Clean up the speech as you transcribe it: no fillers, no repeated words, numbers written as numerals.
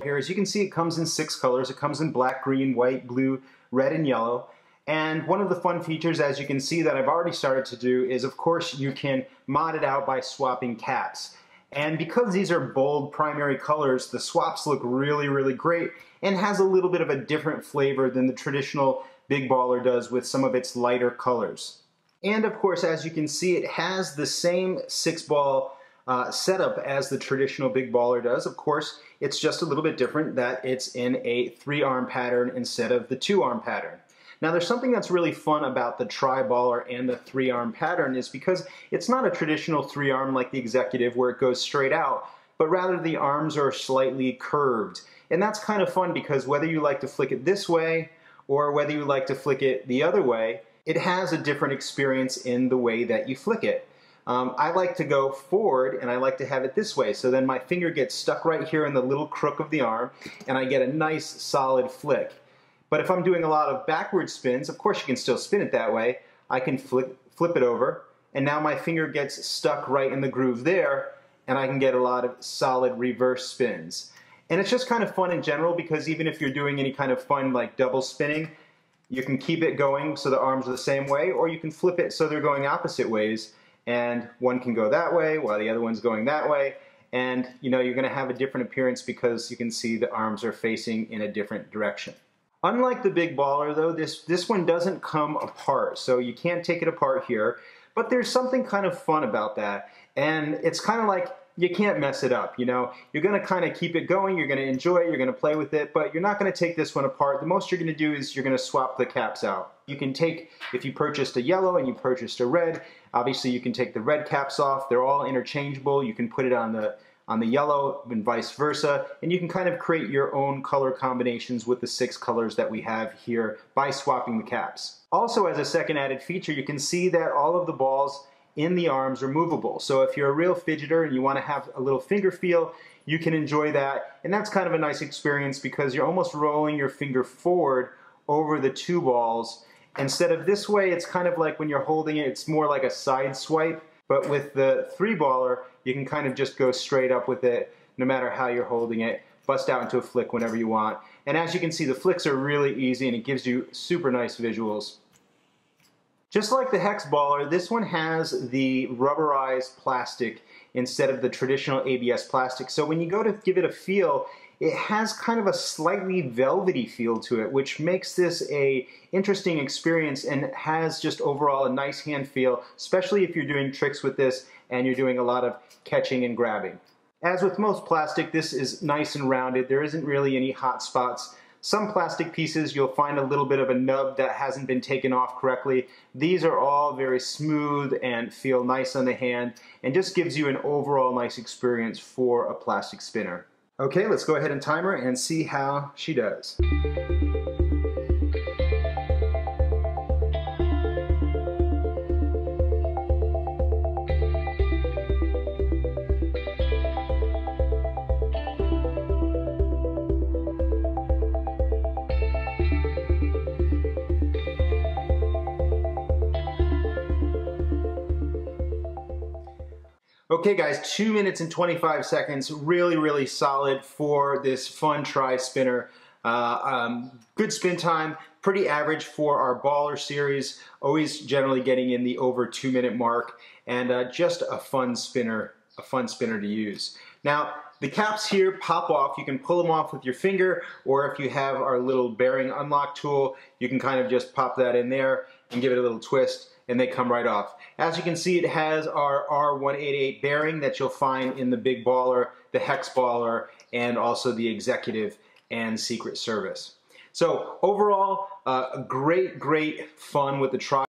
Here, as you can see, it comes in 6 colors. It comes in black, green, white, blue, red, and yellow. And one of the fun features, as you can see, that I've already started to do is, of course, you can mod it out by swapping caps. And because these are bold primary colors, the swaps look really, really great and has a little bit of a different flavor than the traditional Big Baller does with some of its lighter colors. And of course, as you can see, it has the same 6-ball setup as the traditional Big Baller does. Of course, it's just a little bit different that it's in a 3-arm pattern instead of the 2-arm pattern. Now, there's something that's really fun about the Tri-Baller and the 3-arm pattern is because it's not a traditional 3-arm like the Executive where it goes straight out, but rather the arms are slightly curved. And that's kind of fun because whether you like to flick it this way or whether you like to flick it the other way, it has a different experience in the way that you flick it. I like to go forward and I like to have it this way, so then my finger gets stuck right here in the little crook of the arm and I get a nice solid flick. But if I'm doing a lot of backward spins, of course you can still spin it that way. I can flip it over, and now my finger gets stuck right in the groove there, and I can get a lot of solid reverse spins. And it's just kind of fun in general because even if you're doing any kind of fun like double spinning, you can keep it going so the arms are the same way, or you can flip it so they're going opposite ways, and one can go that way while the other one's going that way. And you know, you're going to have a different appearance because you can see the arms are facing in a different direction. Unlike the Big Baller though, this one doesn't come apart, so you can't take it apart here, but there's something kind of fun about that, and it's kind of like you can't mess it up, you know? You're going to kind of keep it going, you're going to enjoy it, you're going to play with it, but you're not going to take this one apart. The most you're going to do is you're going to swap the caps out. You can take, if you purchased a yellow and you purchased a red, obviously you can take the red caps off, they're all interchangeable, you can put it on the yellow and vice versa, and you can kind of create your own color combinations with the 6 colors that we have here by swapping the caps. Also, as a second added feature, you can see that all of the balls in the arms are movable. So if you're a real fidgeter and you want to have a little finger feel, you can enjoy that, and that's kind of a nice experience because you're almost rolling your finger forward over the 2 balls. Instead of this way, it's kind of like when you're holding it, it's more like a side swipe. But with the 3-baller, you can kind of just go straight up with it no matter how you're holding it, bust out into a flick whenever you want. And as you can see, the flicks are really easy and it gives you super nice visuals. Just like the Hex Baller, this one has the rubberized plastic instead of the traditional ABS plastic. So when you go to give it a feel, it has kind of a slightly velvety feel to it, which makes this a interesting experience and has just overall a nice hand feel, especially if you're doing tricks with this and you're doing a lot of catching and grabbing. As with most plastic, this is nice and rounded. There isn't really any hot spots. Some plastic pieces you'll find a little bit of a nub that hasn't been taken off correctly. These are all very smooth and feel nice on the hand and just gives you an overall nice experience for a plastic spinner. Okay, let's go ahead and time her and see how she does. Okay guys, 2 minutes and 25 seconds, really solid for this fun tri-spinner. Good spin time, pretty average for our baller series, always generally getting in the over 2-minute mark, and just a fun spinner to use. Now, the caps here pop off. You can pull them off with your finger, or if you have our little bearing unlock tool, you can kind of just pop that in there and give it a little twist, and they come right off. As you can see, it has our R188 bearing that you'll find in the Big Baller, the Hex Baller, and also the Executive and Secret Service. So overall, great fun with the tri.